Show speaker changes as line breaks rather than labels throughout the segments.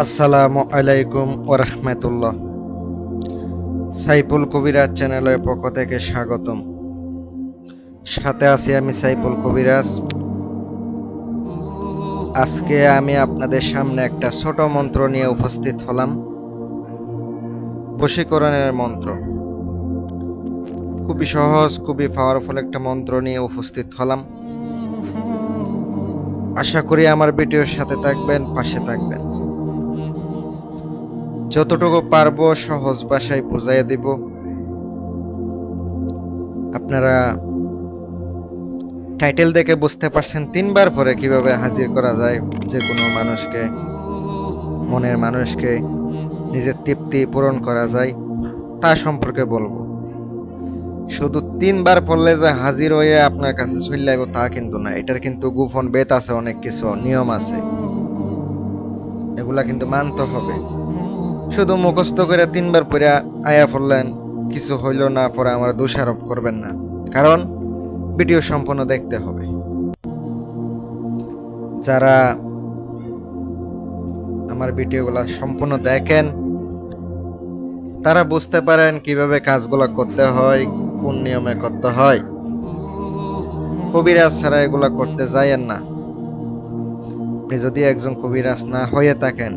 আসসালামু আলাইকুম ওরহমতুল্লাহ। সাইফুল কবিরাজ চ্যানেলের পক্ষ থেকে স্বাগতম। সাথে আছি আমি সাইফুল কবিরাজ। আজকে আমি আপনাদের সামনে একটা ছোট মন্ত্র নিয়ে উপস্থিত হলাম। বশীকরণের মন্ত্র। খুবই সহজ, খুবই পাওয়ারফুল একটা মন্ত্র নিয়ে উপস্থিত হলাম। আশা করি আমার ভিডিওর সাথে থাকবেন, পাশে থাকবেন। যতটুকু পারবো সহজ ভাষায় বুঝাইয়া দিব। আপনারা টাইটেল দেখে বুঝতে পারছেন 3বার পরে কিভাবে হাজির করা যায় যে কোনো মানুষকে, মনের মানুষকে নিজের তৃপ্তি পূরণ করা যায় তা সম্পর্কে বলবো। শুধু 3বার পড়লে যে হাজির হয়ে আপনার কাছে চলে আসবো তা কিন্তু না। এটার কিন্তু গোপন বেদ আছে, অনেক কিছু নিয়ম আছে, এগুলা কিন্তু মানতে হবে। শুধু মুখস্থ করে 3বার পরে আয়া পড়লেন, কিছু হইল না, পরে আমার দোষারোপ করবেন না, কারণ ভিডিও সম্পূর্ণ দেখতে হবে। যারা আমার ভিডিওগুলো সম্পূর্ণ দেখেন তারা বুঝতে পারেন কিভাবে কাজগুলো করতে হয়, কোন নিয়মে করতে হয়। কবিরাজ ছাড়া এগুলা করতে যায়েন না। আপনি যদি একজন কবিরাজ না হয়ে থাকেন,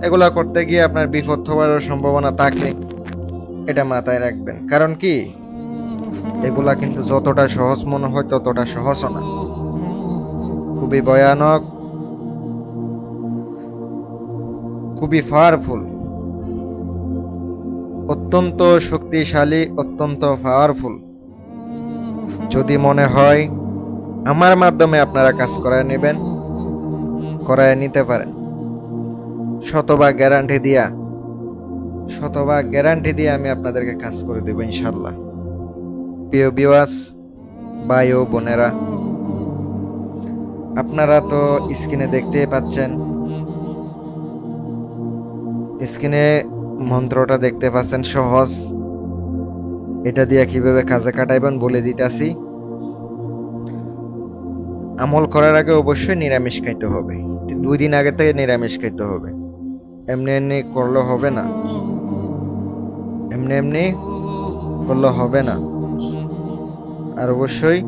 এগুলা করতে গিয়ে আপনার বিপদ হওয়ার সম্ভাবনা থাকে, এটা মাথায় রাখবেন। কারণ কি, এগুলা কিন্তু যতটা সহজ মনে হয় ততটা সহজও না, খুবই ভয়ানক, খুবই পাওয়ারফুল, অত্যন্ত শক্তিশালী, অত্যন্ত পাওয়ারফুল। যদি মনে হয় আমার মাধ্যমে আপনারা কাজ করায় নেবেন, করায় নিতে পারেন। শতভাগ গ্যারান্টি দিয়া আমি আপনাদেরকে কাজ করে দেব ইনশাল্লাহ। প্রিয় ভিউয়ার্স, ভাই ও বোনেরা, আপনারা তো স্ক্রিনে দেখতেই পাচ্ছেন, স্ক্রিনে মন্ত্রটা দেখতে পাচ্ছেন সহজ। এটা দিয়ে কিভাবে কাজে কাটাইবেন বলে দিতেছি। আমল করার আগে অবশ্যই নিরামিষ খাইতে হবে। 2 দিন আগে থেকে নিরামিষ খাইতে হবে। এমনি এমনি করলে হবে না, এমনি এমনি করলে হবে না। আর অবশ্যই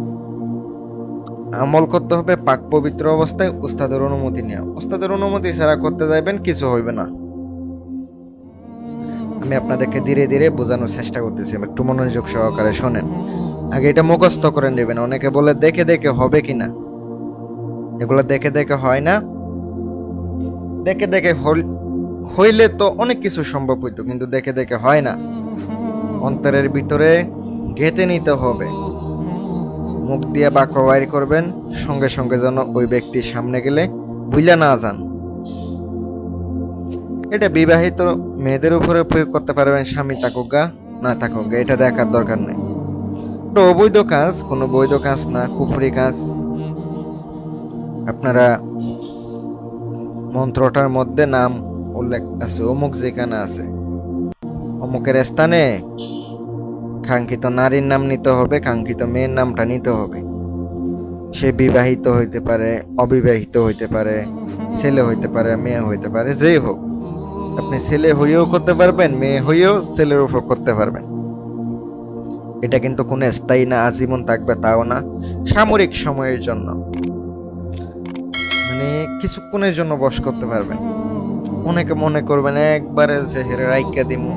আমল করতে হবে পাক পবিত্র অবস্থায়, উস্তাদের অনুমতি নিয়ে। উস্তাদের অনুমতি ছাড়া করতে যাইবেন, কিছু হইবে না। আমি আপনাদেরকে ধীরে ধীরে বোঝানোর চেষ্টা করতেছি, একটু মনোযোগ সহকারে শোনেন। আগে এটা মুখস্থ করে নেবেন। অনেকে বলে দেখে দেখে হবে কিনা, এগুলো দেখে দেখে হয় না। দেখে দেখে হইলে তো অনেক কিছু সম্ভব হইতো, কিন্তু দেখে দেখে হয় না। অন্তরের ভিতরে গেঁথে নিতে হবে। মুখ দিয়ে বাক্য বাইর করবেন, সঙ্গে সঙ্গে যেন ওই ব্যক্তির সামনে গেলে ভুইলা না যান। এটা বিবাহিত মেয়েদের উপরে প্রয়োগ করতে পারবেন, স্বামী থাকুক গা না থাকুক গা, এটা দেখার দরকার নেই। এটা অবৈধ কাজ, কোনো বৈধ কাজ না, কুফরি কাজ। আপনারা মন্ত্রটার মধ্যে নাম উল্লেখ আছে, অমুক যেখানে আছে অমুকের স্থানে কাঙ্ক্ষিত নারীর নাম নিতে হবে, কাঙ্ক্ষিত মেয়ের নামটা নিতে হবে। সে বিবাহিত হইতে পারে, অবিবাহিত হইতে পারে, ছেলে হইতে পারে, মেয়ে হইতে পারে, যেই হোক। আপনি ছেলে হইয়েও করতে পারবেন, মেয়ে হইয়েও ছেলের উপর করতে পারবেন। এটা কিন্তু কোনো স্থায়ী না, আজীবন থাকবে তাও না, সাময়িক সময়ের জন্য, মানে কিছুক্ষণের জন্য বশ করতে পারবেন। অনেকে মনে করবেন একবারে যে হেরে রাইকা দিমু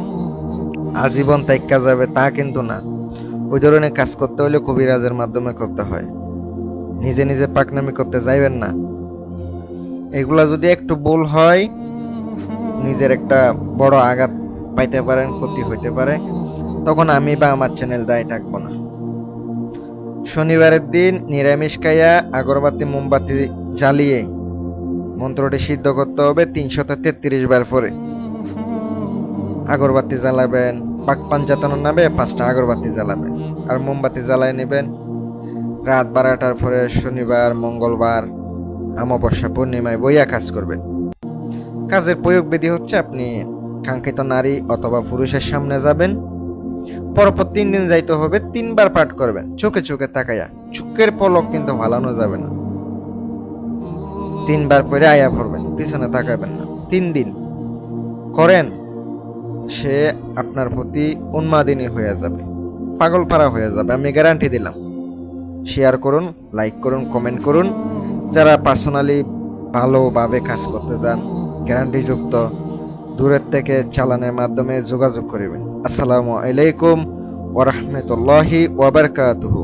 আজীবন তাইকা যাবে, তা কিন্তু না। ওই ধরনের কাজ করতে হলে কবিরাজের মাধ্যমে করতে হয়। নিজে নিজে পাকনামি করতে যাইবেন না। এগুলা যদি একটু ভুল হয়, নিজের একটা বড় আঘাত পাইতে পারেন, ক্ষতি হইতে পারে, তখন আমি বা আমার চ্যানেল দায়ী থাকবো না। শনিবারের দিন নিরামিষ খাইয়া আগরবাতি মোমবাতি জ্বালিয়ে মন্ত্রটি সিদ্ধ করতে হবে 333 বার পরে। আগরবাতি জ্বালাবেন, পাক পাঞ্জাতনের নামে 5টা আগরবাতি জ্বালাবেন, আর মোমবাতি জ্বালাই নেবেন রাত 12টার পরে। শনিবার, মঙ্গলবার, অমাবস্যা, পূর্ণিমায় বইয়া কাজ করবেন। কাজের প্রয়োগ বিধি হচ্ছে, আপনি কাঙ্ক্ষিত নারী অথবা পুরুষের সামনে যাবেন, পরপর 3 দিন যাইতে হবে, 3বার পাঠ করবেন চোখে চোখে তাকাইয়া। চোখের পলক কিন্তু ভালানো যাবে না। 3বার পরে আয়া পড়বেন, পিছনে তাকাবেন না। 3 দিন করেন, সে আপনার প্রতি উন্মাদিনী হয়ে যাবে, পাগলপাড়া হয়ে যাবে, আমি গ্যারান্টি দিলাম। শেয়ার করুন, লাইক করুন, কমেন্ট করুন। যারা পার্সোনালি ভালোভাবে কাজ করতে চান, গ্যারান্টিযুক্ত, দূরের থেকে চালানের মাধ্যমে যোগাযোগ করবেন। আসসালামু আলাইকুম ওয়া রাহমাতুল্লাহি ওয়া বারাকাতুহু।